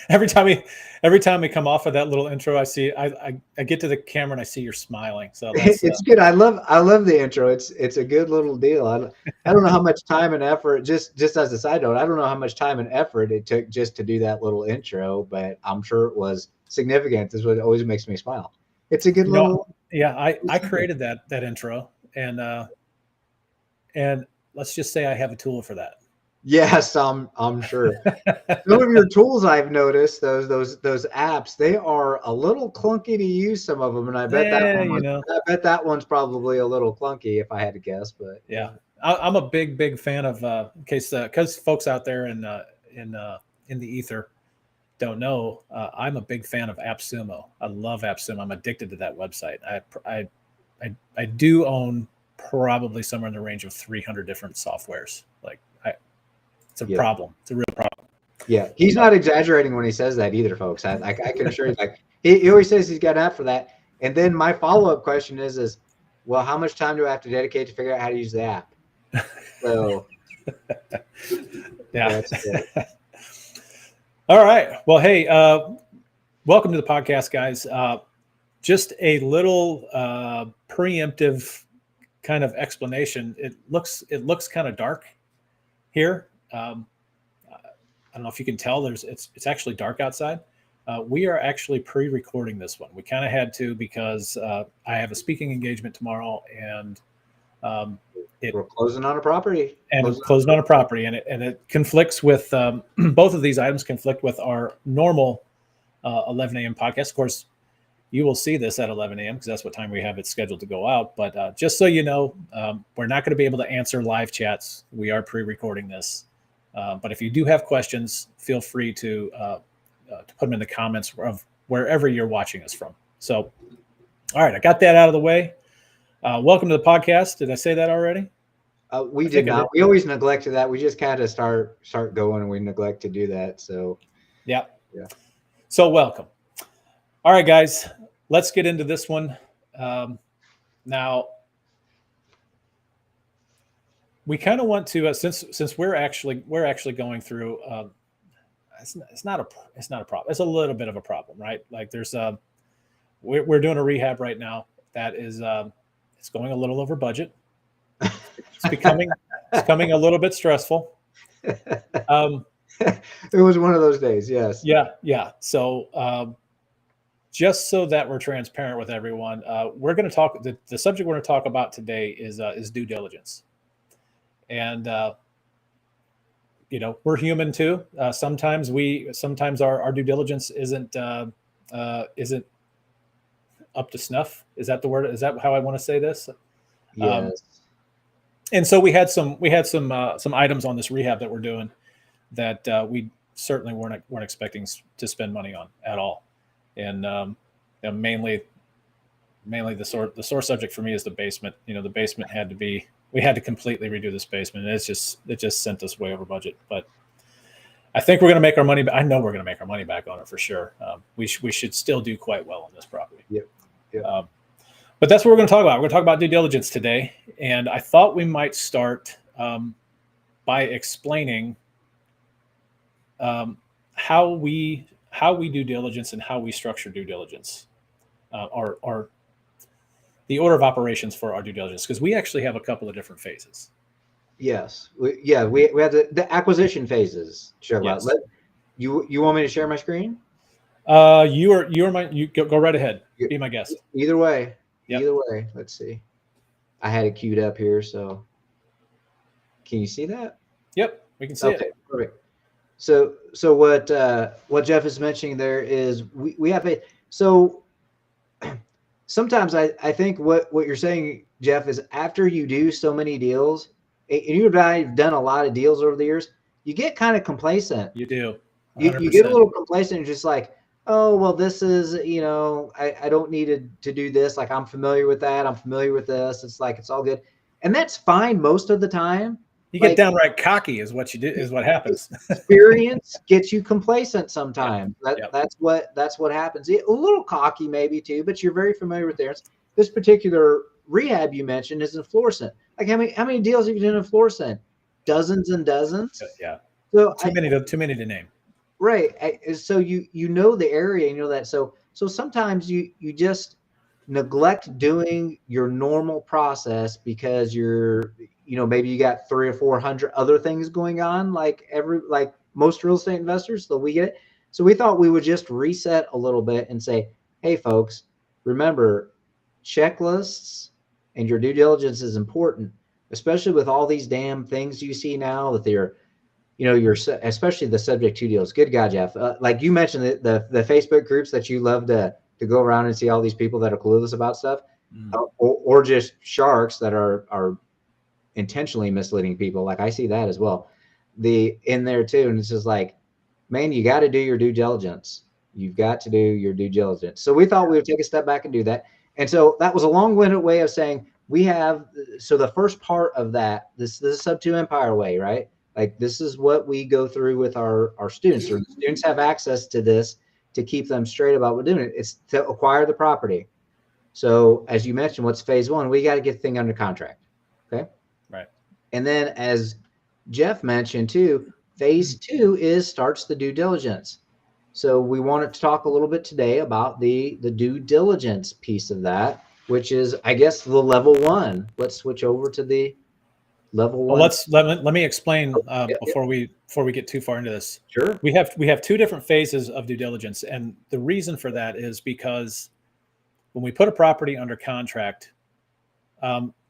every time we come off of that little intro, I get to the camera and I see you're smiling. So that's It's good. I love the intro. It's a good little deal. I don't know how much time and effort. Just as a side note, I don't know how much time and effort it took just to do that little intro, but I'm sure it was significant. This is what always makes me smile. It's a good little. yeah, I created that intro, and let's just say I have a tool for that. Yes, I'm sure. Some of your tools I've noticed those apps, they are a little clunky to use, some of them, and I bet that one's probably a little clunky if I had to guess. But yeah, I'm a big fan of in case because folks out there in the ether don't know, I'm a big fan of AppSumo. I love AppSumo. I'm addicted to that website. I do own probably somewhere in the range of 300 different softwares. Like it's a problem. It's a real problem. Yeah, he's not exaggerating when he says that either, folks. I can assure you. Like he always says he's got an app for that. And then my follow-up question is, well, how much time do I have to dedicate to figure out how to use the app? So, yeah. All right. Well, hey, welcome to the podcast, guys. Just a little preemptive kind of explanation. It looks kind of dark here. I don't know if you can tell. It's actually dark outside. We are actually pre-recording this one. We kind of had to because I have a speaking engagement tomorrow, and we're closing on a property. Closing on a property, and it conflicts with both of these items conflict with our normal 11 a.m. podcast. Of course, you will see this at 11 a.m. because that's what time we have it scheduled to go out. But just so you know, we're not going to be able to answer live chats. We are pre-recording this. But if you do have questions, feel free to put them in the comments of wherever you're watching us from. So, all right, I got that out of the way. Welcome to the podcast. Did I say that already? We did not. We always neglected that. We just kind of start going, and we neglect to do that. So, yeah. So, welcome. All right, guys, let's get into this one. Now, we kind of want to since we're actually going through. It's not a problem. It's a little bit of a problem, right? Like there's we're doing a rehab right now that is it's going a little over budget. It's becoming a little bit stressful. It was one of those days, yes. Yeah. So just so that we're transparent with everyone, we're going to talk. The subject we're going to talk about today is due diligence, and we're human too. Sometimes our due diligence isn't up to snuff. Is that the word? Is that how I want to say this? Yes. And so we had some items on this rehab that we're doing that we certainly weren't expecting to spend money on at all. And mainly the sore subject for me is the basement. The basement we had to completely redo this basement, and it just sent us way over budget. But I think we're going to make our money back. I know we're going to make our money back on it for sure. We should still do quite well on this property. Yep. But that's what we're going to talk about. We're going to talk about due diligence today, and I thought we might start by explaining how we do diligence and how we structure due diligence, or the order of operations for our due diligence, because we actually have a couple of different phases. Yes. We have the acquisition phases. Yes. You want me to share my screen? You go right ahead. Be my guest. Either way. Yep. Either way. Let's see. I had it queued up here, so can you see that? Yep, we can see it. Perfect. So what Jeff is mentioning there is we have a so sometimes I think what you're saying, Jeff, is after you do so many deals, and you and I have done a lot of deals over the years, you get kind of complacent. You do. You get a little complacent, and just like, oh, well, this is, I don't need to do this. Like, I'm familiar with that. I'm familiar with this. It's like, it's all good. And that's fine most of the time. You get downright cocky is what happens. Experience gets you complacent sometimes. That's what happens. A little cocky maybe too, but you're very familiar with theirs. This particular rehab you mentioned is in Florissant. Like how many deals have you done in Florissant? Dozens and dozens. Yeah. So too many to name. Right. So you know the area, you know that. So sometimes you just neglect doing your normal process because maybe you got 300 or 400 other things going on, like most real estate investors. So we get it. So we thought we would just reset a little bit and say, hey folks, remember, checklists and your due diligence is important, especially with all these damn things you see now that you're especially the subject to deals. Good God, Jeff. Like you mentioned, the Facebook groups that you love to go around and see all these people that are clueless about stuff, or just sharks that are intentionally misleading people. Like I see that as well, in there too. And it's just like, man, you got to do your due diligence. You've got to do your due diligence. So we thought we would take a step back and do that. And so that was a long-winded way of saying we have. So the first part of that, this is Sub 2 Empire way, right? Like this is what we go through with our students. Or the students have access to this to keep them straight about what we're doing. It's to acquire the property. So as you mentioned, what's phase one? We got to get the thing under contract. Okay. Right. And then as Jeff mentioned too, phase two starts the due diligence. So we wanted to talk a little bit today about the due diligence piece of that, which is, I guess, the level one. Let's switch over to the level Well, one. let me explain Yep, yep. before we get too far into this. Sure. We have two different phases of due diligence, and the reason for that is because when we put a property under contract,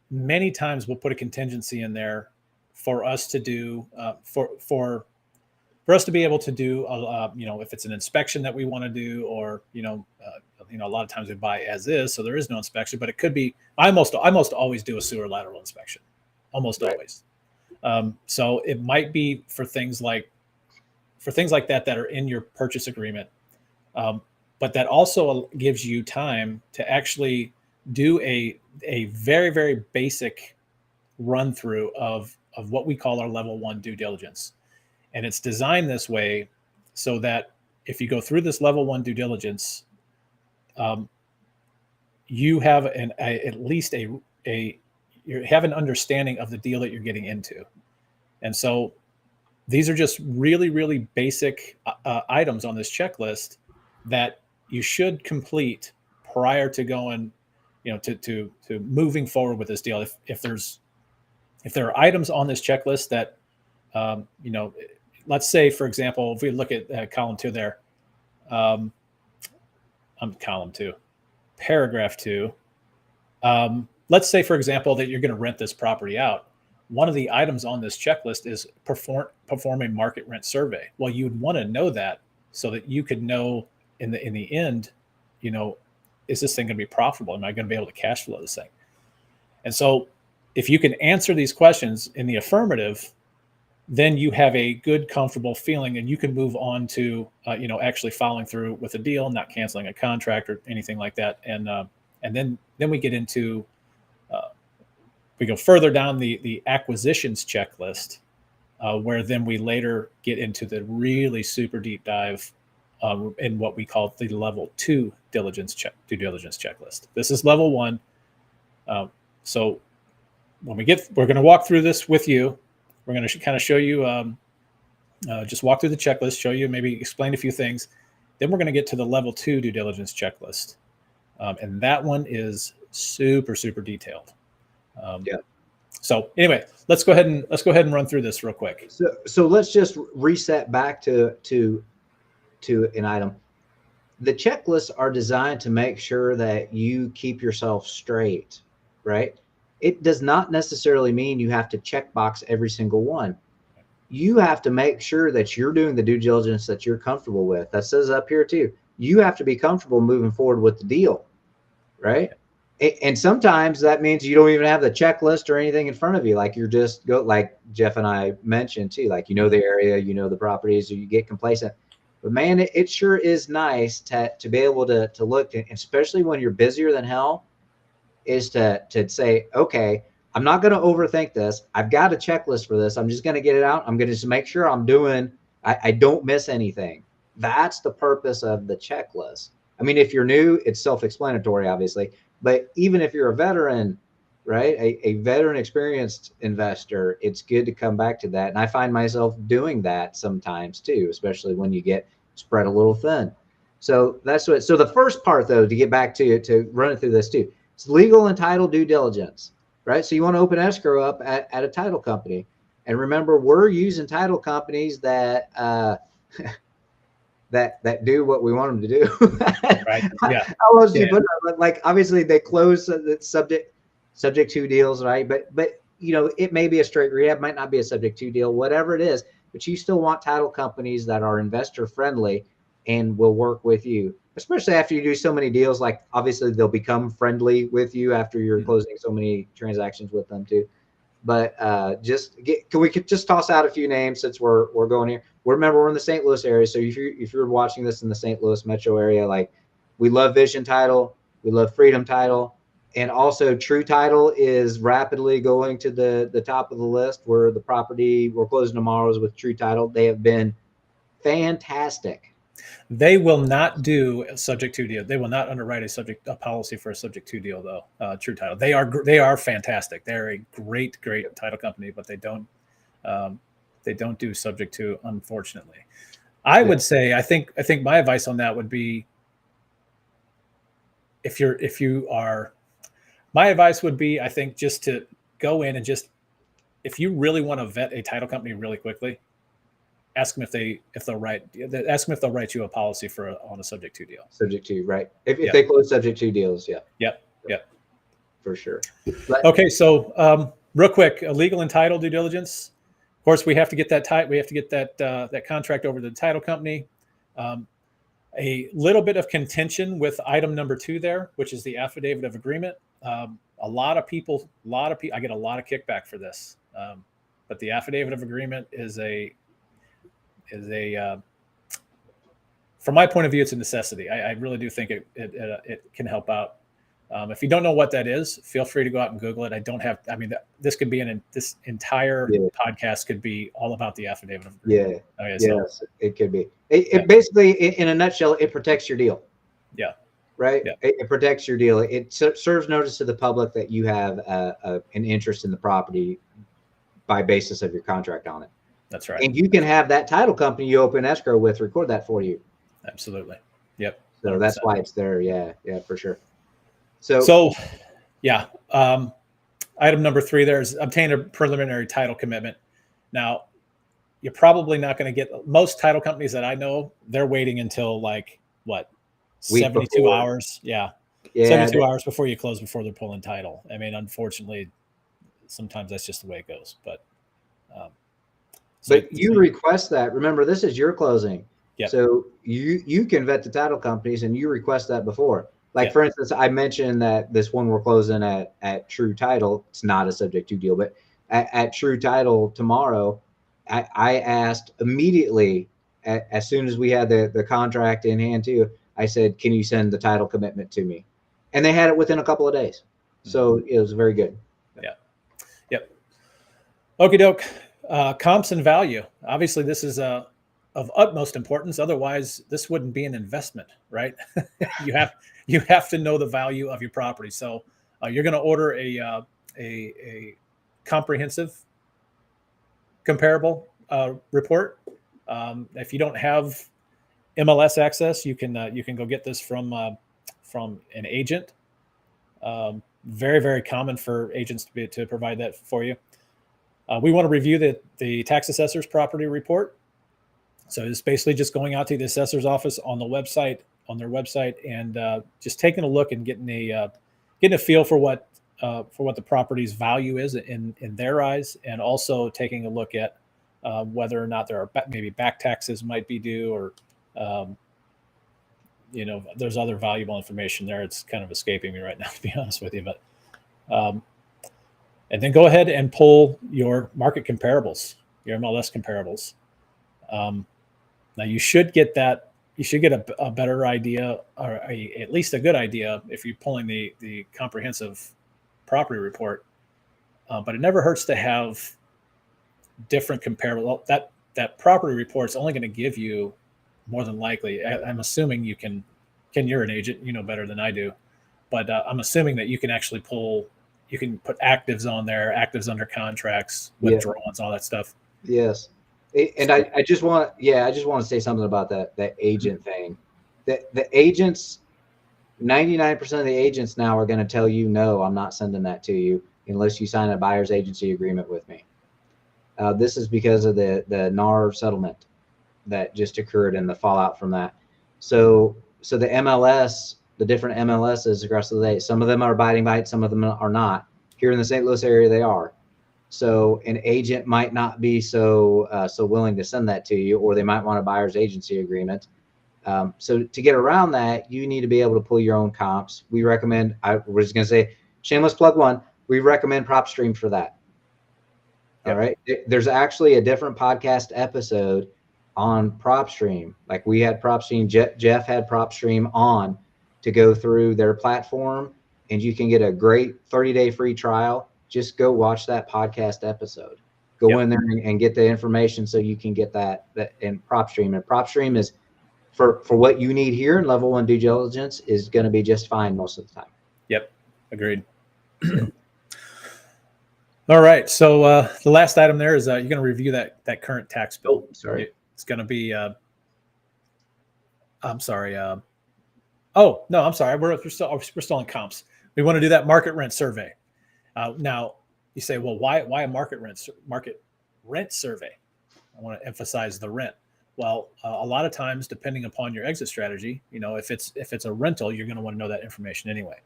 many times we'll put a contingency in there for us to do for us to be able to do if it's an inspection that we want to do, or a lot of times we buy as is, so there is no inspection, but it could be. I most always do a sewer lateral inspection, almost Right. always. So it might be for things like that are in your purchase agreement, but that also gives you time to actually do a very, very basic run through of what we call our level one due diligence. And it's designed this way so that if you go through this level one due diligence, you have at least you have an understanding of the deal that you're getting into. And so these are just really, really basic items on this checklist that you should complete prior to going, to moving forward with this deal. If there are items on this checklist that, let's say, for example, if we look at column two there, column two, paragraph two. Let's say, for example, that you're going to rent this property out. One of the items on this checklist is perform a market rent survey. Well, you'd want to know that so that you could know in the end, is this thing going to be profitable? Am I going to be able to cash flow this thing? And so if you can answer these questions in the affirmative, then you have a good, comfortable feeling, and you can move on to, actually following through with a deal, not canceling a contract or anything like that. And then we get into, we go further down the acquisitions checklist, where then we later get into the really super deep dive in what we call the level two due diligence checklist. This is level one. So when we're going to walk through this with you. We're going to kind of show you, just walk through the checklist, show you, maybe explain a few things. Then we're going to get to the level two due diligence checklist. And that one is super, super detailed. Yeah. So anyway, let's go ahead and run through this real quick. So let's just reset back to an item. The checklists are designed to make sure that you keep yourself straight, right? It does not necessarily mean you have to check box every single one. You have to make sure that you're doing the due diligence that you're comfortable with. That says up here too. You have to be comfortable moving forward with the deal, right? And sometimes that means you don't even have the checklist or anything in front of you. Like you're just go, like Jeff and I mentioned too, like, the area, the properties, or you get complacent. But man, it sure is nice to be able to look, especially when you're busier than hell, is to say, okay, I'm not going to overthink this. I've got a checklist for this. I'm just going to get it out. I'm going to just make sure I don't miss anything. That's the purpose of the checklist. I mean, if you're new, it's self-explanatory, obviously. But even if you're a veteran, right? A veteran experienced investor, it's good to come back to that. And I find myself doing that sometimes too, especially when you get spread a little thin. So that's what, so the first part though, to get back to run it through this too, it's legal and title due diligence, right? So you want to open escrow up at a title company. And remember, we're using title companies that, that do what we want them to do. Right. Yeah. How else do you Yeah. put it? Like obviously they close the subject to deals, right? But you know, it may be a straight rehab, might not be a subject to deal, whatever it is. But you still want title companies that are investor friendly and will work with you, especially after you do so many deals. Like obviously they'll become friendly with you after you're closing so many transactions with them too. But we could just toss out a few names since we're going here. Remember, we're in the St. Louis area, so if you're watching this in the St. Louis metro area, like we love Vision Title, we love Freedom Title, and also True Title is rapidly going to the top of the list. Where the property we're closing tomorrow is with True Title. They have been fantastic. They will not do a subject to deal. They will not underwrite a policy for a subject to deal though. True Title. They are fantastic. They're a great title company, but they don't do subject to, unfortunately. I would say I think my advice on that would be my advice would be, I think, just to go in and just, if you really want to vet a title company really quickly, ask them if they'll write you a policy on a subject to deal. Subject to, right? If they close subject to deals, yeah. Yep. For sure. Okay, so real quick, legal and title due diligence. Of course, we have to get that contract over to the title company. A little bit of contention with item number 2 there, which is the affidavit of agreement. A lot of people, I get a lot of kickback for this. But the affidavit of agreement is from my point of view, it's a necessity. I really do think it can help out. If you don't know what that is, feel free to go out and Google it. This could be this entire podcast could be all about the affidavit of agreement. Yes, it could be. It basically, in a nutshell, it protects your deal. Yeah. Right. Yeah. It protects your deal. It serves notice to the public that you have an interest in the property by basis of your contract on it. That's right. And you can have that title company you open escrow with record that for you. Absolutely. Yep. 100%. So that's why it's there. Yeah, for sure. So yeah. Item number 3 there is obtain a preliminary title commitment. Now, you're probably not going to get, most title companies that I know, they're waiting until like what? 72 hours. Yeah. 72 hours before you close, before they're pulling title. I mean, unfortunately, sometimes that's just the way it goes. But you request that. Remember, this is your closing. Yep. So you can vet the title companies and you request that before. Like, for instance, I mentioned that this one we're closing at True Title, it's not a subject to deal, but at True Title tomorrow, I asked immediately, as soon as we had the contract in hand too, I said, can you send the title commitment to me? And they had it within a couple of days. So it was very good. Yeah. Yep. Okie doke. Comps and value. Obviously, this is of utmost importance. Otherwise, this wouldn't be an investment, right? You have to know the value of your property. So you're going to order a comprehensive comparable report. If you don't have MLS access, you can go get this from an agent. Very, very common for agents to provide that for you. We want to review the tax assessor's property report. So it's basically just going out to the assessor's office on their website, and just taking a look and getting a feel for what the property's value is in their eyes, and also taking a look at whether or not there are maybe back taxes might be due, or there's other valuable information there. It's kind of escaping me right now, to be honest with you, but and then go ahead and pull your market comparables, your MLS comparables. Now you should get that. You should get a better idea, or at least a good idea, if you're pulling the comprehensive property report. But it never hurts to have different comparable. That property report is only going to give you, more than likely, I'm assuming you can. Ken, you're an agent, you know better than I do, but I'm assuming that you can actually pull you can put actives on there, actives under contracts, Yeah. withdrawals, all that stuff. Yes. And I just want to say something about that agent thing. The agents, 99% of the agents now are going to tell you, no, I'm not sending that to you unless you sign a buyer's agency agreement with me. This is because of the NAR settlement that just occurred and the fallout from that. So the MLS, the different MLSs across the state, some of them are abiding by it, some of them are not. Here in the St. Louis area, they are. So an agent might not be so willing to send that to you, or they might want a buyer's agency agreement. So to get around that, you need to be able to pull your own comps. We recommend, I was going to say, shameless plug one, we recommend PropStream for that. Yep. All right. There's actually a different podcast episode on PropStream. Like we had PropStream, Jeff had PropStream on to go through their platform, and you can get a great 30-day free trial. Just go watch that podcast episode. Go in there and get the information so you can get that in PropStream. And PropStream is for what you need here in level 1 due diligence is going to be just fine most of the time. Yep. Agreed. All right. So the last item there is you're going to review that current tax bill. Oh, sorry. It's going to be, I'm sorry. Oh, no, I'm sorry. We're still in comps. We want to do that market rent survey. Now you say, well, why a market rent survey? I want to emphasize the rent. Well, a lot of times, depending upon your exit strategy, if it's a rental, you're going to want to know that information anyway.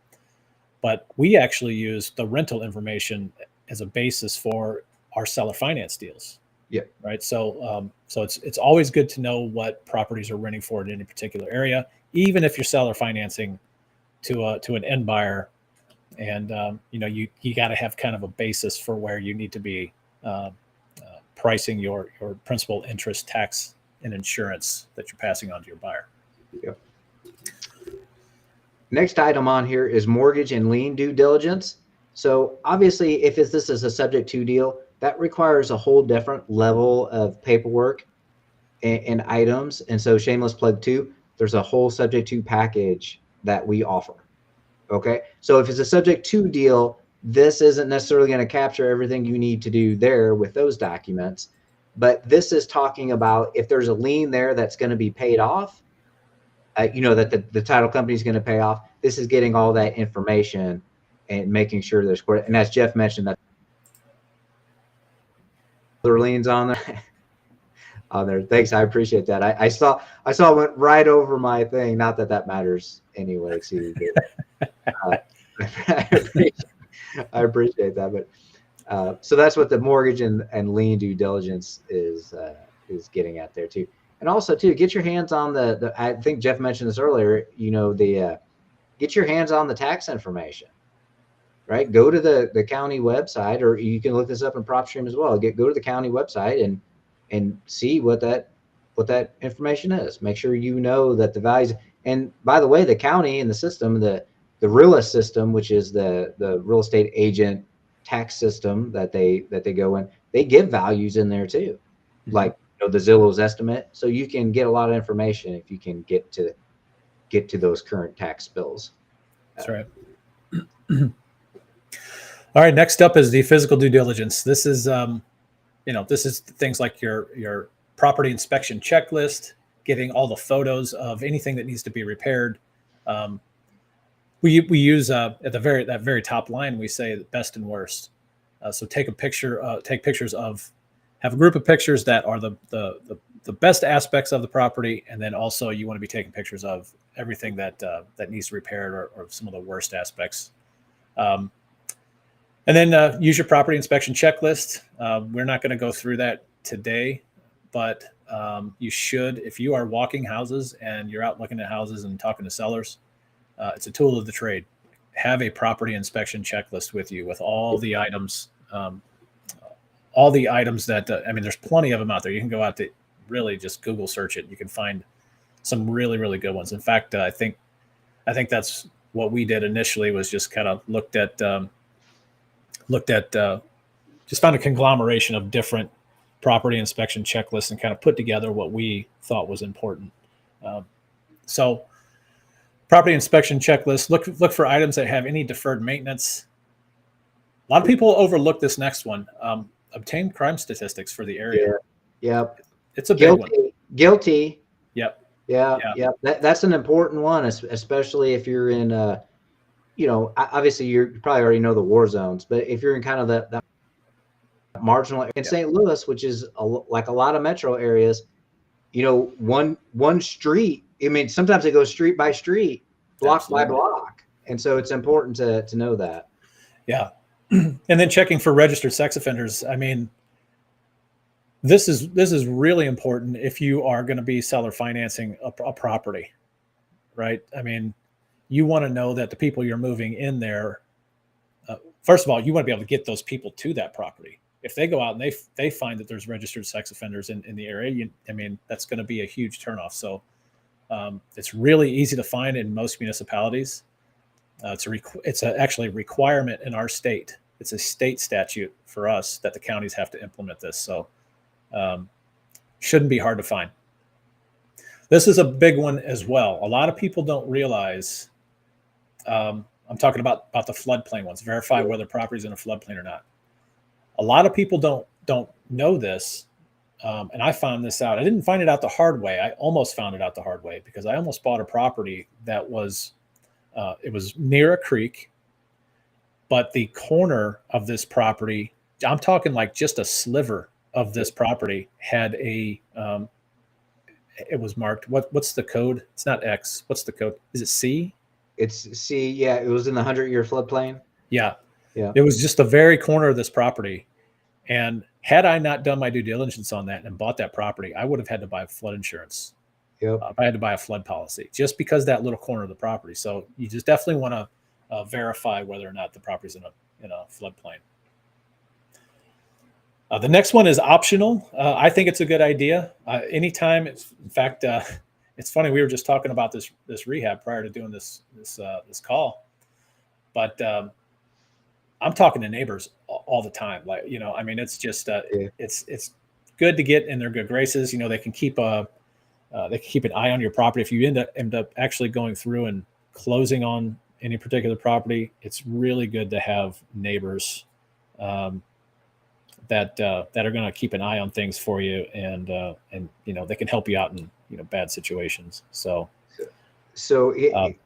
But we actually use the rental information as a basis for our seller finance deals. Yeah. Right. So it's always good to know what properties are renting for in any particular area, even if you're seller financing to an end buyer. And you got to have kind of a basis for where you need to be pricing your principal, interest, tax, and insurance that you're passing on to your buyer. Yep. Next item on here is mortgage and lien due diligence. So obviously, if this is a subject to deal, that requires a whole different level of paperwork and items. And so shameless plug too, there's a whole subject to package that we offer. Okay. So if it's a subject to deal, this isn't necessarily going to capture everything you need to do there with those documents. But this is talking about if there's a lien there that's going to be paid off, that the title company is going to pay off. This is getting all that information and making sure there's, and as Jeff mentioned, that other liens on there. On there. Thanks. I appreciate that. I saw it went right over my thing. Not that matters anyway. I appreciate that. But so that's what the mortgage and lien due diligence is getting at there too. And also too, get your hands on the I think Jeff mentioned this earlier, get your hands on the tax information, right? Go to the county website, or you can look this up in PropStream as well. Go to the county website and see what that information is. Make sure you know that the values, and by the way, the county and the system, the realist system, which is the real estate agent tax system that they go in, they give values in there too. Mm-hmm. Like the Zillow's estimate. So you can get a lot of information if you can get to those current tax bills. That's right. All right. Next up is the physical due diligence. This is, this is things like your property inspection checklist, getting all the photos of anything that needs to be repaired. We use at that very top line, we say best and worst. So take pictures of, have a group of pictures that are the best aspects of the property, and then also you want to be taking pictures of everything that needs to be repaired or some of the worst aspects. And then use your property inspection checklist. We're not going to go through that today, but you should, if you are walking houses and you're out looking at houses and talking to sellers, it's a tool of the trade. Have a property inspection checklist with you with all the items. That, there's plenty of them out there. You can go out to really just Google search it. You can find some really, really good ones. In fact, I think that's what we did initially, was just kind of looked at just found a conglomeration of different property inspection checklists and kind of put together what we thought was important. So property inspection checklist, look for items that have any deferred maintenance. A lot of people overlook this next one. Obtain crime statistics for the area. Yeah. It's a big one. Guilty. Yep. Yeah. That's an important one, especially if you're in, obviously you probably already know the war zones, but if you're in kind of that marginal in St. Louis, which is like a lot of metro areas, one street. I mean, sometimes it goes street by street, block by block, and so it's important to know that. Yeah, and then checking for registered sex offenders. I mean, this is really important if you are going to be seller financing a property, right? I mean, you want to know that the people you're moving in there. First of all, you want to be able to get those people to that property. If they go out and they find that there's registered sex offenders in the area, that's going to be a huge turnoff. So it's really easy to find in most municipalities. It's actually a requirement in our state. It's a state statute for us that the counties have to implement this. So shouldn't be hard to find. This is a big one as well. A lot of people don't realize. I'm talking about the floodplain ones. Verify whether property is in a floodplain or not. A lot of people don't know this, and I found this out. I didn't find it out the hard way. I almost found it out the hard way because I almost bought a property that was it was near a creek, but the corner of this property, I'm talking like just a sliver of this property, had a it was marked. What's the code? It's not X. What's the code? Is it C? It's C. Yeah, it was in the 100-year floodplain. Yeah. It was just the very corner of this property. And had I not done my due diligence on that and bought that property, I would have had to buy flood insurance. I had to buy a flood policy just because that little corner of the property. So you just definitely want to verify whether or not the property's in a floodplain. The next one is optional. I think it's a good idea. Anytime, in fact, it's funny. We were just talking about this rehab prior to doing this call, but I'm talking to neighbors all the time. Like, it's just it's good to get in their good graces. They can keep an eye on your property. If you end up actually going through and closing on any particular property, it's really good to have neighbors that are going to keep an eye on things for you, and they can help you out in bad situations. So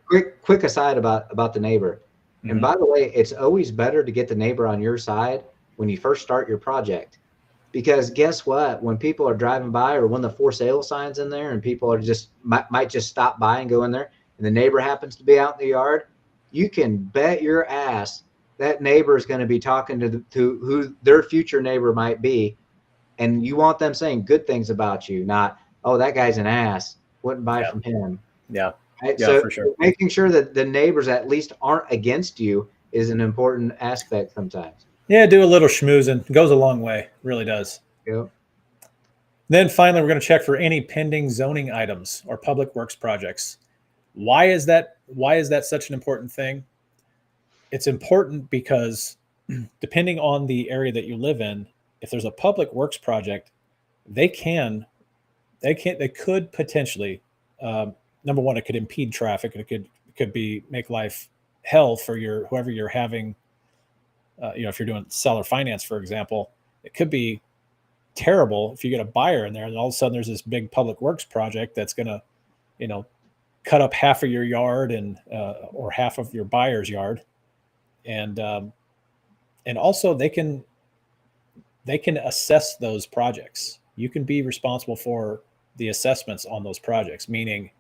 quick aside about the neighbor. Mm-hmm. And by the way, it's always better to get the neighbor on your side when you first start your project, because guess what? When people are driving by, or when the for sale sign's in there and people are might just stop by and go in there, and the neighbor happens to be out in the yard, you can bet your ass that neighbor is going to be talking to who their future neighbor might be. And you want them saying good things about you, not, oh, that guy's an ass, wouldn't buy from him. Yeah. Right? Yeah, so for sure. Making sure that the neighbors at least aren't against you is an important aspect sometimes. Yeah, do a little schmoozing. It goes a long way. Really does. Yep. Then finally, we're going to check for any pending zoning items or public works projects. Why is that such an important thing? It's important because depending on the area that you live in, if there's a public works project, they could potentially, number one, it could impede traffic, and it could make life hell for whoever you're having. If you're doing seller finance, for example, it could be terrible if you get a buyer in there and all of a sudden there's this big public works project that's going to, cut up half of your yard or half of your buyer's yard. And also they can assess those projects. You can be responsible for the assessments on those projects, meaning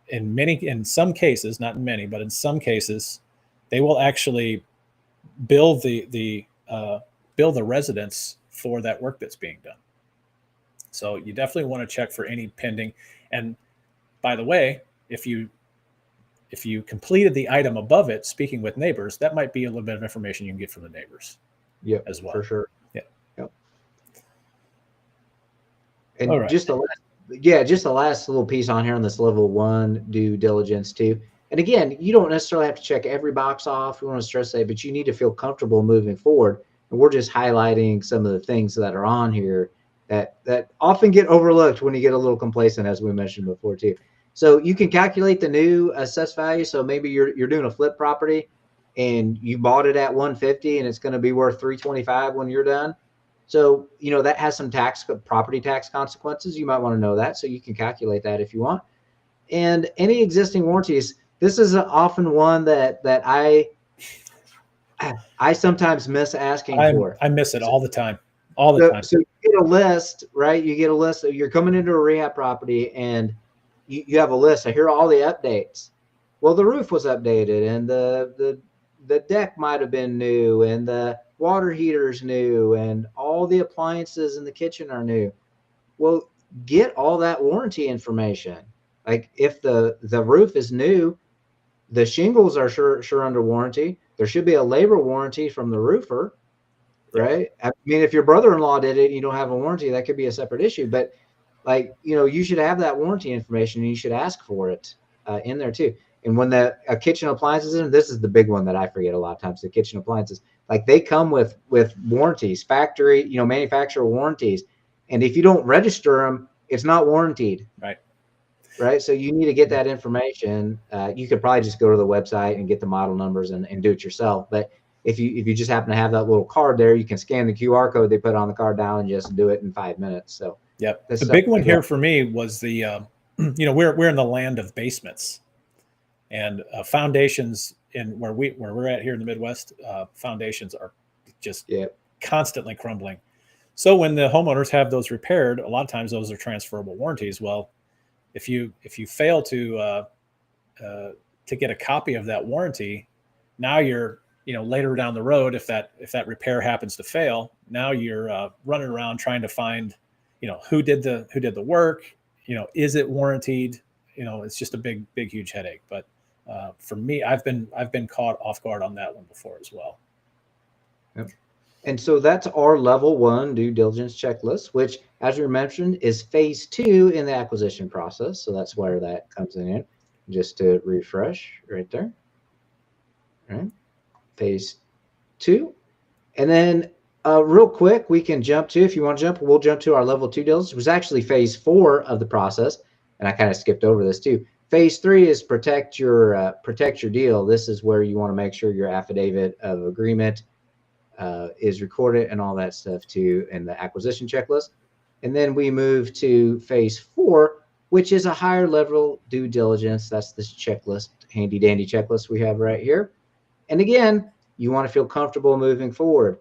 in some cases, not in many, but in some cases, they will actually bill the residents for that work that's being done. So you definitely want to check for any pending. And by the way, if you completed the item above it, speaking with neighbors, that might be a little bit of information you can get from the neighbors. Yeah, as well. For sure. Yeah. Yep. And just the last little piece on here on this level 1 due diligence too. And again, you don't necessarily have to check every box off. We want to stress that, but you need to feel comfortable moving forward. And we're just highlighting some of the things that are on here that often get overlooked when you get a little complacent, as we mentioned before too. So you can calculate the new assessed value. So maybe you're doing a flip property. and you bought it at 150 and it's going to be worth 325 when you're done. So, that has some property tax consequences. You might want to know that, so you can calculate that if you want. And any existing warranties, this is often one that I sometimes miss asking for. I miss it all the time. All the time. So you get a list, right? You get a list. You're coming into a rehab property and you have a list. I hear all the updates. Well, the roof was updated and the deck might have been new and the water heater's new and all the appliances in the kitchen are new. Well, get all that warranty information. Like if the roof is new, the shingles are sure under warranty. There should be a labor warranty from the roofer, right? I mean, if your brother-in-law did it and you don't have a warranty, that could be a separate issue. But you should have that warranty information and you should ask for it in there too. And when the kitchen appliances in, this is the big one that I forget a lot of times, the kitchen appliances, like they come with warranties, factory, manufacturer warranties. And if you don't register them, it's not warranted. Right. So you need to get that information. You could probably just go to the website and get the model numbers and do it yourself. But if you just happen to have that little card there, you can scan the QR code they put on the card down and just do it in 5 minutes. So the big one here for me was the we're in the land of basements, and foundations in where we're at here in the Midwest, foundations are just constantly crumbling. So when the homeowners have those repaired, a lot of times those are transferable warranties. Well, if you fail to get a copy of that warranty, now you're later down the road, if that repair happens to fail, now you're running around trying to find who did the work, is it warranted? It's just a big huge headache. But for me, I've been caught off guard on that one before as well. Yep. And so that's our level 1 due diligence checklist, which, as we mentioned, is phase 2 in the acquisition process. So that's where that comes in. Just to refresh right there. All right. Phase 2. And then real quick, we can jump to, if you want to jump, we'll jump to our level 2 diligence. It was actually phase 4 of the process. And I kind of skipped over this too. Phase 3 is protect your deal. This is where you want to make sure your affidavit of agreement is recorded and all that stuff too in the acquisition checklist. And then we move to phase 4, which is a higher level due diligence. That's this checklist, handy dandy checklist we have right here. And again, you want to feel comfortable moving forward.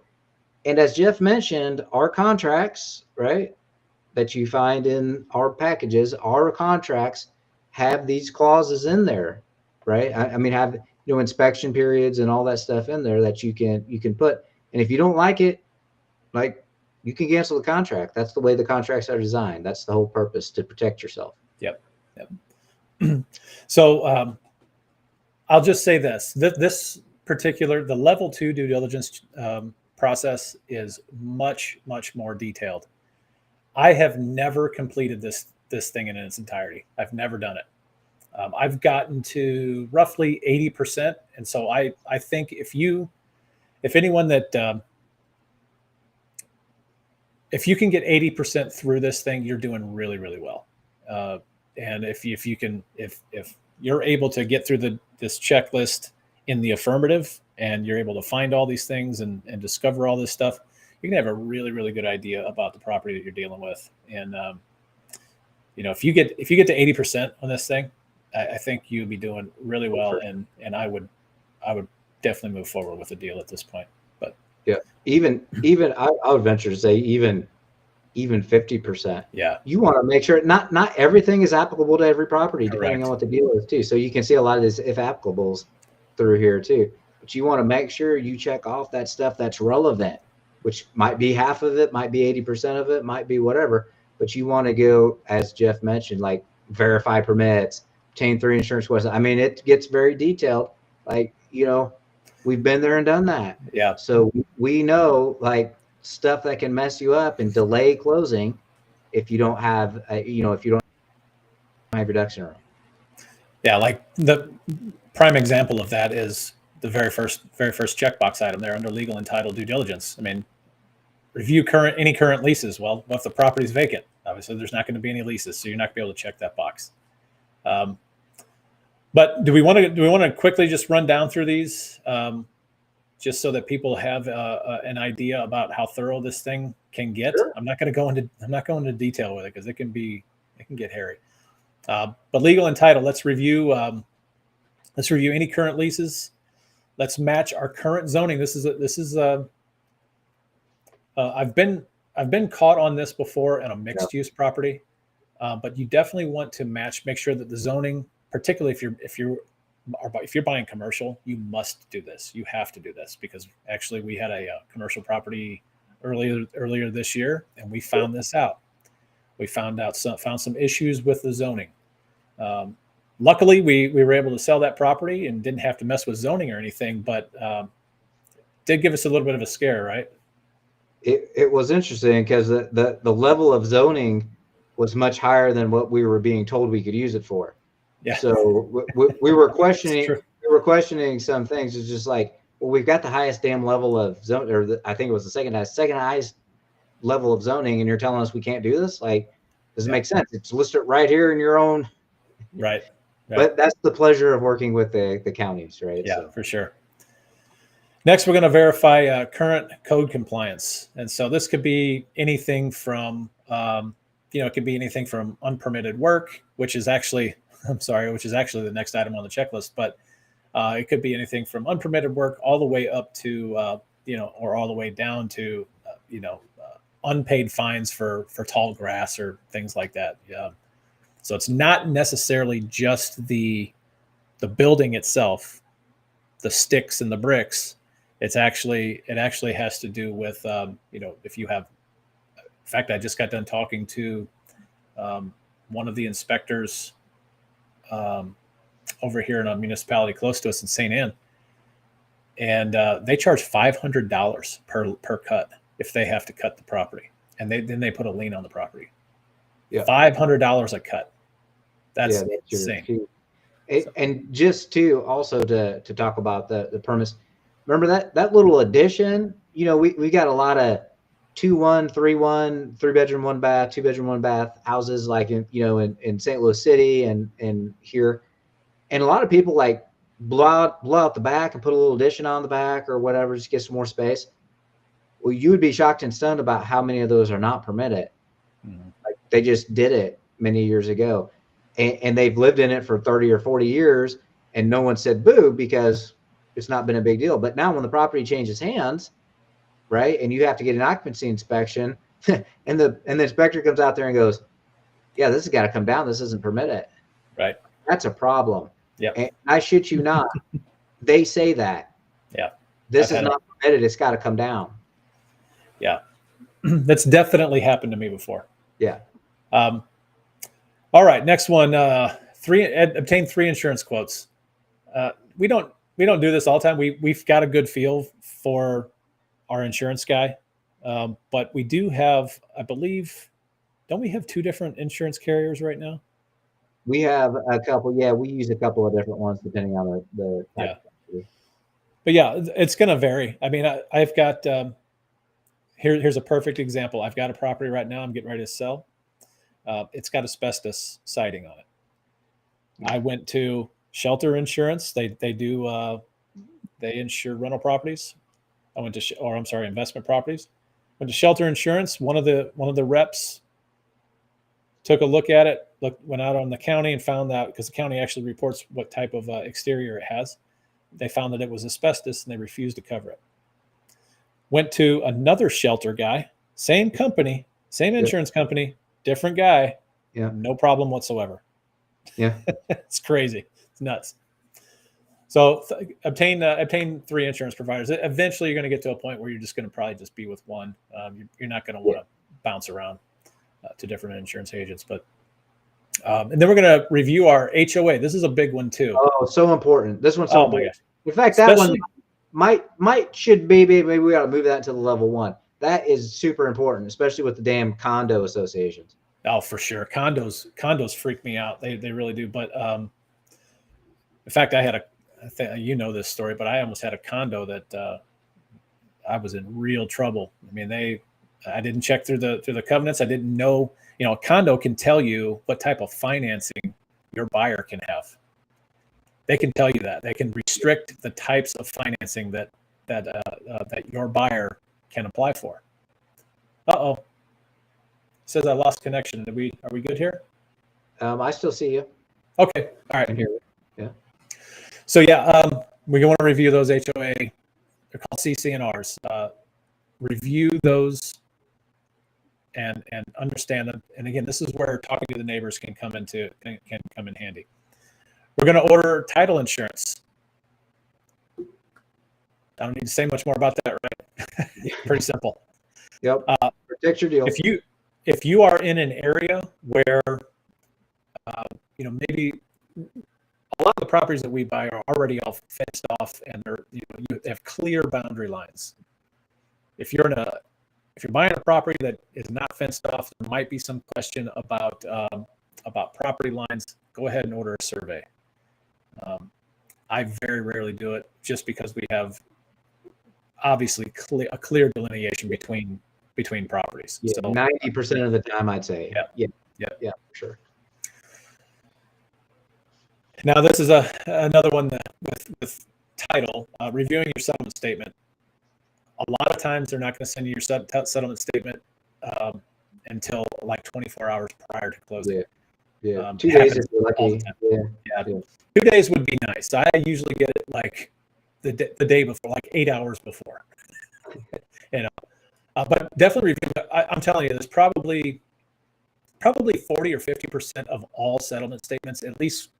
And as Jeff mentioned, our contracts, right, that you find in our packages, our contracts have these clauses in there, right? I mean, have inspection periods and all that stuff in there that you can put. And if you don't like it, like, you can cancel the contract. That's the way the contracts are designed. That's the whole purpose, to protect yourself. Yep. So I'll just say this particular, the level 2 due diligence process is much more detailed. I have never completed this thing in its entirety. I've never done it. I've gotten to roughly 80%. And so I think if anyone that, if you can get 80% through this thing, you're doing really well. And if you're able to get through this checklist in the affirmative, and you're able to find all these things and discover all this stuff, you can have a really good idea about the property that you're dealing with. And if you get to 80% on this thing, I think you'd be doing really well. And I would definitely move forward with a deal at this point. But yeah, even I would venture to say even 50%. Yeah, you want to make sure not everything is applicable to every property. Correct. Depending on what the deal is too. So you can see a lot of this if applicables through here too. But you want to make sure you check off that stuff that's relevant, which might be half of it, might be 80% of it, might be whatever. But you want to go, as Jeff mentioned, like verify permits, obtain 3 insurance questions. I mean, it gets very detailed. Like, we've been there and done that. Yeah. So we know like stuff that can mess you up and delay closing if you don't have, if you don't have reduction room. Yeah, like the prime example of that is the very first checkbox item there under legal and title due diligence. I mean, review any current leases. Well, if the property is vacant, obviously there's not going to be any leases, so you're not going to be able to check that box. But do we want to quickly just run down through these, just so that people have an idea about how thorough this thing can get? Sure. I'm not going into detail with it because it can get hairy. But legal and title. Let's review any current leases. Let's match our current zoning. I've been caught on this before in a mixed use property, but you definitely want to make sure that the zoning, particularly if you're buying commercial, you must do this. You have to do this because actually we had a commercial property earlier this year, and we found this out. We found some issues with the zoning. Luckily, we were able to sell that property and didn't have to mess with zoning or anything, but did give us a little bit of a scare, right? It was interesting because the level of zoning was much higher than what we were being told we could use it for. Yeah. So we were questioning some things. It's just like, well, we've got the highest damn level of zone, or I think it was the second highest level of zoning, and you're telling us we can't do this? Like, doesn't make sense. It's listed right here in your own. Right. But that's the pleasure of working with the counties, right? Yeah, so. For sure. Next, we're going to verify current code compliance. And so this could be anything from, it could be anything from unpermitted work, which is actually the next item on the checklist. But it could be anything from unpermitted work all the way up to, or all the way down to, unpaid fines for tall grass or things like that. Yeah. So it's not necessarily just the building itself, the sticks and the bricks. It actually has to do with, if you have, in fact, I just got done talking to one of the inspectors over here in a municipality close to us in St. Anne. And they charge $500 per cut if they have to cut the property. And then they put a lien on the property. Yeah. $500 a cut. That's insane. And just to talk about the permits, remember that little addition, we got a lot of 2-1, 3-1, 3-bedroom, 1-bath, 2-bedroom, 1-bath houses like in St. Louis City and here. And a lot of people like blow out the back and put a little addition on the back or whatever, just get some more space. Well, you would be shocked and stunned about how many of those are not permitted. Mm-hmm. Like they just did it many years ago. And they've lived in it for 30 or 40 years and no one said boo because it's not been a big deal. But now when the property changes hands, right, and you have to get an occupancy inspection and the inspector comes out there and goes, yeah, this has got to come down. This isn't permitted. Right. That's a problem. Yeah. And I shit you not. They say that. Yeah. This is not permitted. It's got to come down. Yeah. That's definitely happened to me before. Yeah. All right, next one. Obtain 3 insurance quotes. We don't do this all the time. We've got a good feel for our insurance guy, but we do have, I believe, don't we have 2 different insurance carriers right now? We have a couple. Yeah, we use a couple of different ones depending on the type of But yeah, it's going to vary. I mean, I've got here's a perfect example. I've got a property right now I'm getting ready to sell. It's got asbestos siding on it. I went to Shelter Insurance. They insure rental properties. I went to investment properties. Went to Shelter Insurance. One of the reps took a look at it. Went out on the county and found out, because the county actually reports what type of exterior it has. They found that it was asbestos and they refused to cover it. Went to another shelter guy, same company, same insurance company, different guy. Yeah. No problem whatsoever. Yeah. It's crazy. It's nuts. So obtain 3 insurance providers. Eventually you're going to get to a point where you're just going to probably just be with one. You're not going to want to bounce around to different insurance agents, but and then we're going to review our HOA. This is a big one too. Oh, so important. This one's so important. My gosh. In fact, that one should be, maybe we got to move that to the level 1. That is super important, especially with the damn condo associations. Oh, for sure. Condos freak me out. They really do. But in fact, I think you know this story, but I almost had a condo that I was in real trouble. I mean, I didn't check through the covenants. I didn't know, a condo can tell you what type of financing your buyer can have. They can tell you that. They can restrict the types of financing that your buyer can apply for. Uh-oh. Says I lost connection. Are we good here? I still see you. Okay. All right. I'm here. Yeah. So we want to review those HOA. They're called CC&Rs. Review those and understand them. And again, this is where talking to the neighbors can come in handy. We're going to order title insurance. I don't need to say much more about that, right? Pretty simple. Yep. Protect your deal. If you are in an area where maybe a lot of the properties that we buy are already all fenced off and you have clear boundary lines. If you're buying a property that is not fenced off, there might be some question about property lines. Go ahead and order a survey. I very rarely do it just because we have obviously a clear delineation between properties. Yeah, so 90% of the time, I'd say. Yeah, for sure. Now, this is another one that with title, reviewing your settlement statement. A lot of times they're not going to send you your settlement statement until like 24 hours prior to closing. Yeah. 2 days if you're lucky. Yeah. 2 days would be nice. I usually get it like the day before, like 8 hours before. But definitely review. I'm telling you, there's probably 40 or 50% of all settlement statements, at least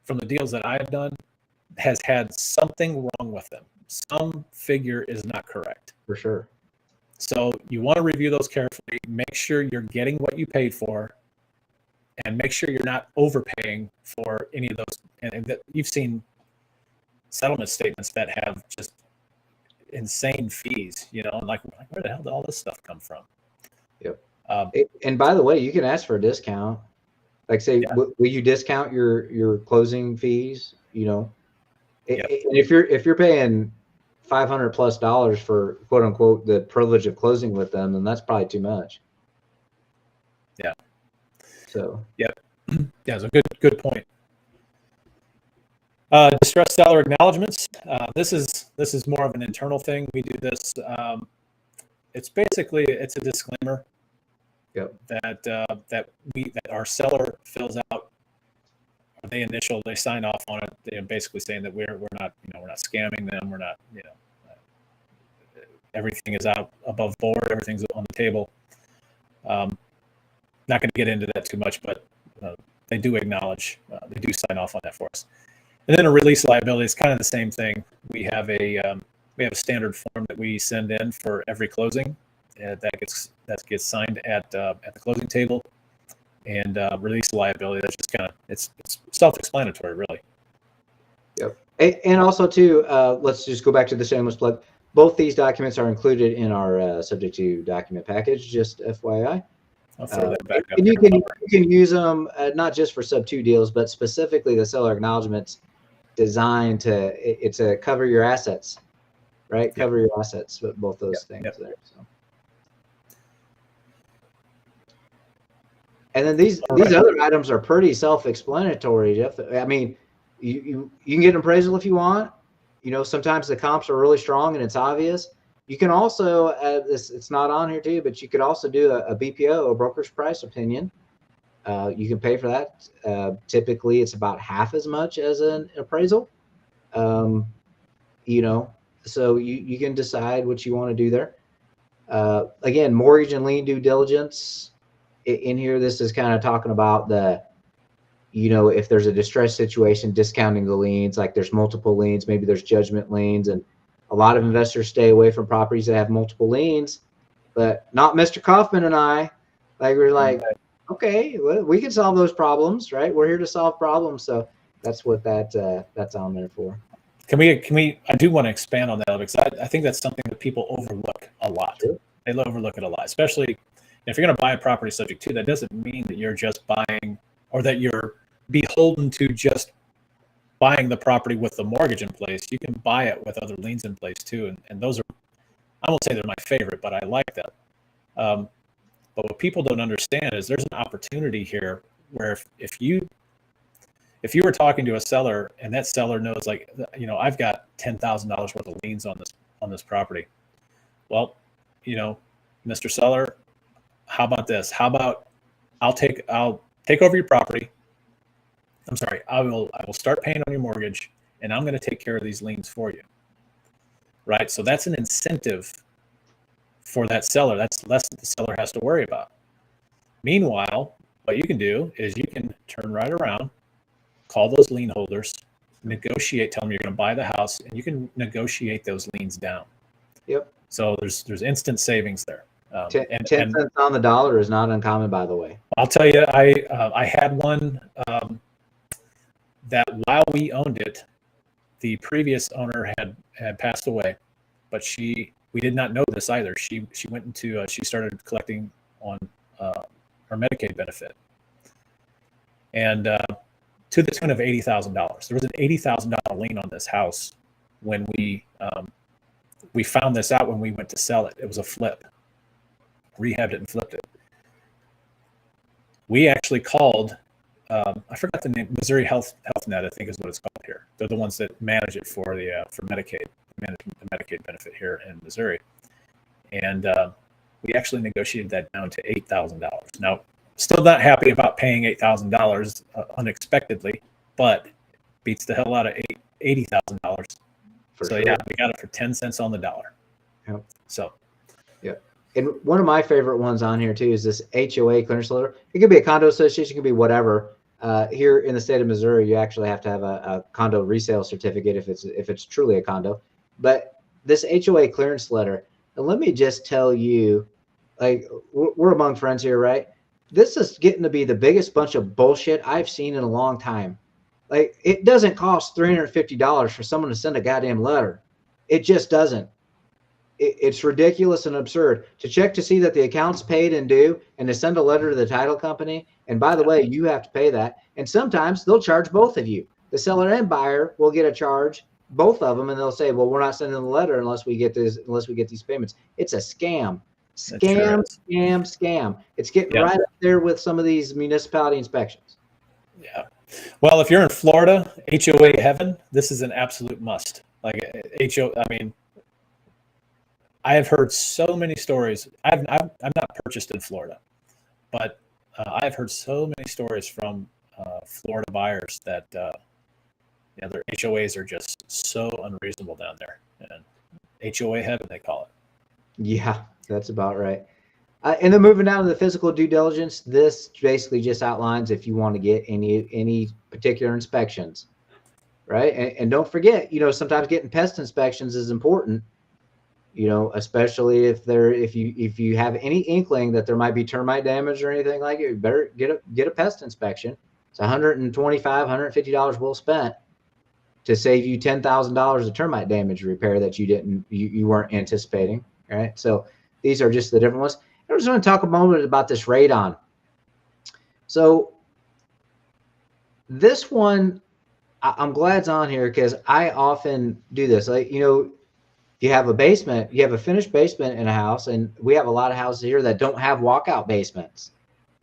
from the deals that I've done, has had something wrong with them. Some figure is not correct. For sure. So you want to review those carefully. Make sure you're getting what you paid for, and make sure you're not overpaying for any of those. And that you've seen settlement statements that have just insane fees, like where the hell did all this stuff come from? Yep. And by the way, you can ask for a discount. Like say, will you discount your closing fees? And if you're paying $500+ for quote unquote the privilege of closing with them, then that's probably too much. Yeah. So. Yep. Yeah, it's a good point. Distressed seller acknowledgments. This is more of an internal thing. We do this. It's a disclaimer. Yep. That our seller fills out. They sign off on it. They're basically saying that we're not scamming them. We're not everything is out above board. Everything's on the table. Not going to get into that too much, but they do acknowledge. They do sign off on that for us. And then a release liability is kind of the same thing. We have a standard form that we send in for every closing that gets signed at the closing table, and release liability. That's just kind of it's self-explanatory, really. Yep. And also too, let's just go back to the shameless plug. Both these documents are included in our subject to document package. Just FYI. I'll throw that back up. And you can use them not just for sub 2 deals, but specifically the seller acknowledgments designed to cover your assets, right? Yep. Cover your assets with both those things there. So. And then these other items are pretty self-explanatory, Jeff. I mean, you can get an appraisal if you want. Sometimes the comps are really strong and it's obvious. You can also, it's not on here too, but you could also do a BPO, a broker's price opinion. You can pay for that. Typically, it's about half as much as an appraisal. So you can decide what you want to do there. Again, mortgage and lien due diligence. In here, this is kind of talking about if there's a distressed situation, discounting the liens, like there's multiple liens, maybe there's judgment liens, and a lot of investors stay away from properties that have multiple liens, but not Mr. Kaufman and I. Like we're like, okay, well, we can solve those problems, right? We're here to solve problems, so that's what that's on there for. Can we? I do want to expand on that because I think that's something that people overlook a lot. Sure. They overlook it a lot, especially if you're going to buy a property subject to. That doesn't mean that you're just buying or that you're beholden to just buying the property with the mortgage in place. You can buy it with other liens in place too, and those are, I won't say they're my favorite, but I like them. But what people don't understand is there's an opportunity here where if you if you were talking to a seller and that seller knows, like, I've got $10,000 worth of liens on this property. Well, Mr. Seller, how about this? How about I'll take over your property. I'm sorry, I will start paying on your mortgage, and I'm going to take care of these liens for you. Right? So that's an incentive for that seller. That's less that the seller has to worry about. Meanwhile, what you can do is you can turn right around, call those lien holders, negotiate, tell them you're going to buy the house, and you can negotiate those liens down. Yep. So there's instant savings there. 10 cents on the dollar is not uncommon, by the way. I'll tell you, I had one that while we owned it, the previous owner had passed away, but we did not know this either. She went into she started collecting on her Medicaid benefit, and to the tune of $80,000. There was an $80,000 lien on this house when we found this out when we went to sell it. It was a flip. Rehabbed it and flipped it. We actually called, I forgot the name, Missouri Health Net, I think is what it's called here. They're the ones that manage it for Medicaid, manage the Medicaid benefit here in Missouri. And we actually negotiated that down to $8,000. Now, still not happy about paying $8,000 unexpectedly, but beats the hell out of $80,000. So sure. Yeah, we got it for 10 cents on the dollar. Yep. So. Yeah. And one of my favorite ones on here too is this HOA clearance letter. It could be a condo association, it could be whatever. Here in the state of Missouri, you actually have to have a condo resale certificate if it's truly a condo. But this HOA clearance letter, and let me just tell you, like, we're among friends here, right? This is getting to be the biggest bunch of bullshit I've seen in a long time. Like, it doesn't cost $350 for someone to send a goddamn letter. It just doesn't. It's ridiculous and absurd to check to see that the account's paid and due, and to send a letter to the title company. And by the way, you have to pay that. And sometimes they'll charge both of you. The seller and buyer will get a charge, both of them, and they'll say, "Well, we're not sending the letter unless we get these payments." It's a scam. Scam. It's getting right up there with some of these municipality inspections. Yeah. Well, if you're in Florida, HOA heaven, this is an absolute must. Like I have heard so many stories. I'm not purchased in Florida, but I've heard so many stories from Florida buyers that their HOAs are just so unreasonable down there. And HOA heaven, they call it. Yeah, that's about right. And then moving down to the physical due diligence, this basically just outlines if you want to get any particular inspections, right? And don't forget, sometimes getting pest inspections is important. Especially if you have any inkling that there might be termite damage or anything like it, you better get a pest inspection. It's $125, $150 well spent to save you $10,000 of termite damage repair that you weren't anticipating. Right. So these are just the different ones. I just want to talk a moment about this radon. So this one, I'm glad it's on here because I often do this. Like, you have a basement, you have a finished basement in a house, and we have a lot of houses here that don't have walkout basements,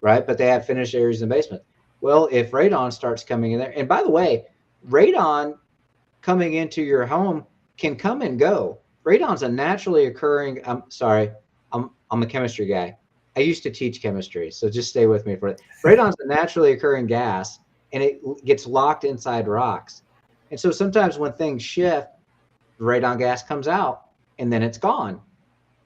right? But they have finished areas in the basement. Well, if radon starts coming in there, and by the way, radon coming into your home can come and go. Radon's a naturally occurring, I'm sorry, I'm a chemistry guy. I used to teach chemistry, so just stay with me for it. Radon's a naturally occurring gas, and it gets locked inside rocks. And so sometimes when things shift, radon gas comes out and then it's gone.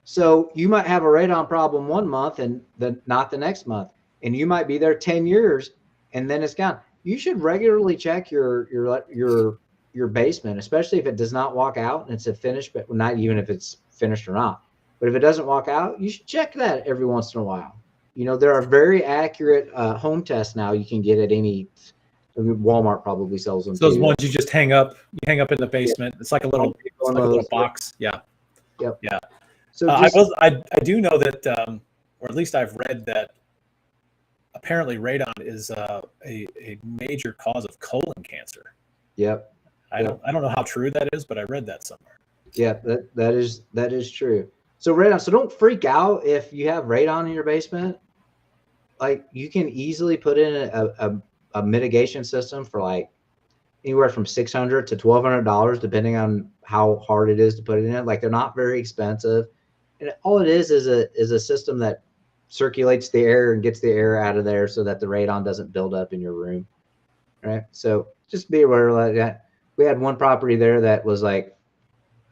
So you might have a radon problem one month and then not the next month, and you might be there 10 years and then it's gone. You should regularly check your basement, especially if it does not walk out and it's a finished, but not even if it's finished or not. But if it doesn't walk out, you should check that every once in a while. There are very accurate home tests now you can get at any. Walmart probably sells them. Those ones you just hang up. You hang up in the basement. Yeah. It's like a little box. Yeah. Yep. Yeah. So I do know that, or at least I've read that apparently radon is a major cause of colon cancer. Yep. I don't know how true that is, but I read that somewhere. Yeah, that is true. So radon. So don't freak out if you have radon in your basement. Like, you can easily put in a a mitigation system for like anywhere from $600 to $1,200, depending on how hard it is to put it in. Like they're not very expensive, and all it is a system that circulates the air and gets the air out of there so that the radon doesn't build up in your room. Right. So just be aware of that. We had one property there that was like,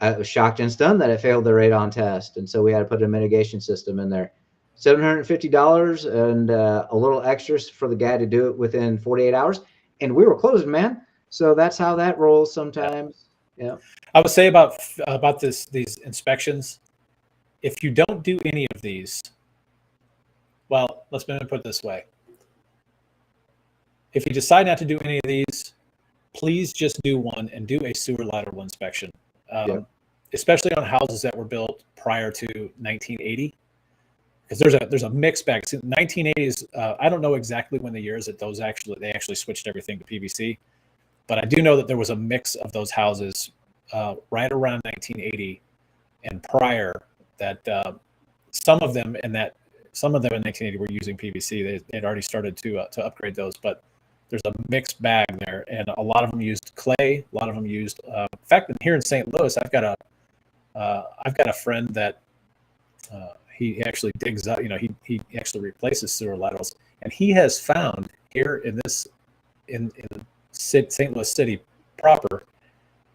I was shocked and stunned that it failed the radon test, and so we had to put a mitigation system in there. $750 and a little extra for the guy to do it within 48 hours, and we were closed, man. So that's how that rolls sometimes. Yeah. I would say about these inspections. If you don't do any of these, well, let's put it this way. If you decide not to do any of these, please just do one and do a sewer lateral inspection. Especially on houses that were built prior to 1980, because there's a mixed bag. 1980s, I don't know exactly when the years that they actually switched everything to PVC, but I do know that there was a mix of those houses right around 1980 and prior that some of them in 1980 were using PVC. They'd already started to upgrade those, but there's a mixed bag there, and a lot of them used clay. A lot of them used. In fact, here in St. Louis, I've got a friend that he actually digs up. He actually replaces sewer laterals, and he has found here in St. Louis City proper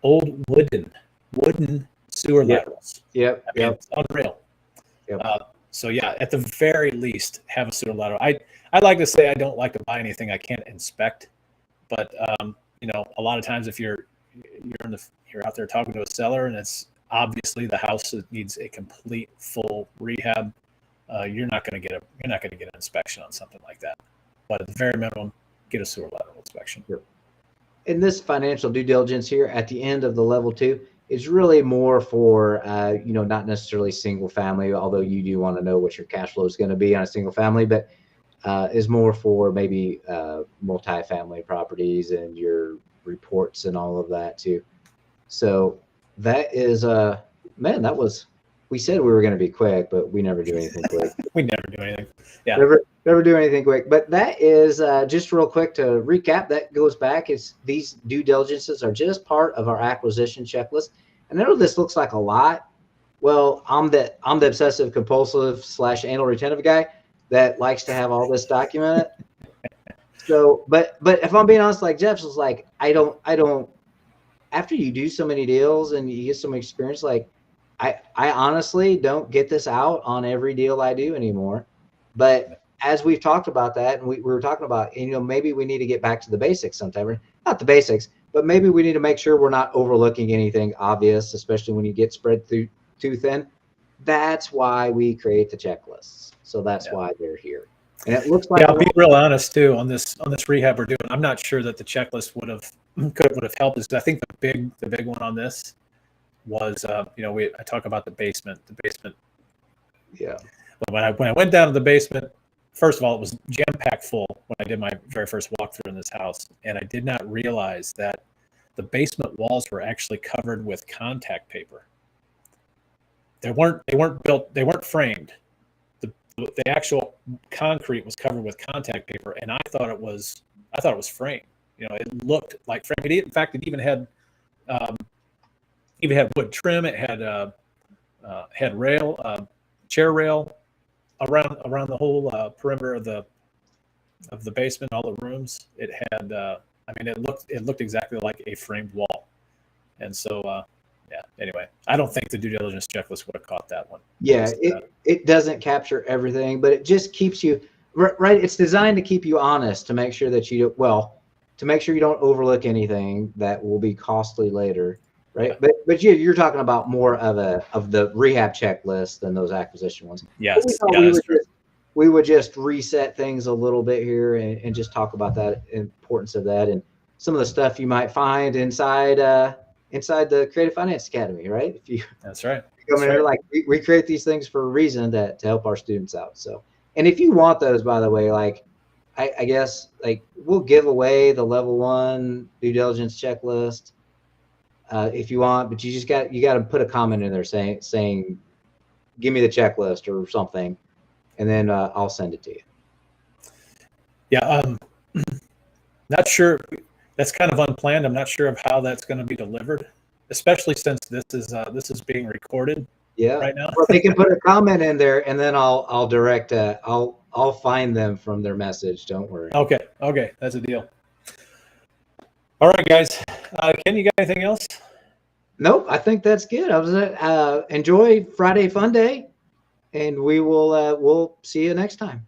old wooden sewer laterals. Yep. I mean, it's unreal. Yep. So yeah, at the very least, have a sewer lateral. I like to say I don't like to buy anything I can't inspect, but a lot of times if you're out there talking to a seller and it's obviously the house needs a complete full rehab, you're not going to get an inspection on something like that. But at the very minimum, get a sewer lateral inspection. Sure. And this financial due diligence here at the end of the level 2 is really more for not necessarily single family, although you do want to know what your cash flow is going to be on a single family, but is more for maybe multifamily properties and your reports and all of that too. So that is we said we were going to be quick, but we never do anything quick. We never do anything. Yeah. Never do anything quick. But that is just real quick to recap. That goes back. Is these due diligences are just part of our acquisition checklist. And I know this looks like a lot. Well, I'm the obsessive compulsive / anal retentive guy that likes to have all this documented. So, but if I'm being honest, like Jeff's was like, I don't. After you do so many deals and you get so much experience, like I honestly don't get this out on every deal I do anymore. But as we've talked about that, and we were talking about, maybe we need to get back to the basics sometime. Not the basics, but maybe we need to make sure we're not overlooking anything obvious, especially when you get spread too thin. That's why we create the checklists. So that's why they're here. And it looks like I'll be real honest too on this rehab we're doing. I'm not sure that the checklist would have helped us. I think the big one on this was I talk about the basement. Yeah. But when I went down to the basement, first of all, it was jam-packed full when I did my very first walkthrough in this house, and I did not realize that the basement walls were actually covered with contact paper. They weren't framed. The actual concrete was covered with contact paper, and I thought it was framed. It looked like framed. In fact, it even had wood trim. It had chair rail around the whole perimeter of the basement, all the rooms. It had it looked exactly like a framed wall. And so anyway, I don't think the due diligence checklist would have caught that one. Yeah, it doesn't capture everything, but it just keeps you right. It's designed to keep you honest, to make sure that you don't overlook anything that will be costly later. Right. Yeah. But you're talking about more of the rehab checklist than those acquisition ones. Yes. We would just reset things a little bit here and just talk about that importance of that and some of the stuff you might find inside the Creative Finance Academy, right? That's right. Come in here, like we create these things for a reason to help our students out. So, and if you want those, by the way, like I guess like we'll give away the level 1 due diligence checklist. If you want, but you got to put a comment in there saying, give me the checklist or something, and then I'll send it to you. Yeah. Not sure. That's kind of unplanned. I'm not sure of how that's going to be delivered, especially since this is being recorded Yeah. right now. Well, they can put a comment in there, and then I'll direct. I'll find them from their message. Don't worry. Okay. Okay. That's a deal. All right, guys. Ken, you got anything else? Nope. I think that's good. I was enjoy Friday Fun Day, and we'll see you next time.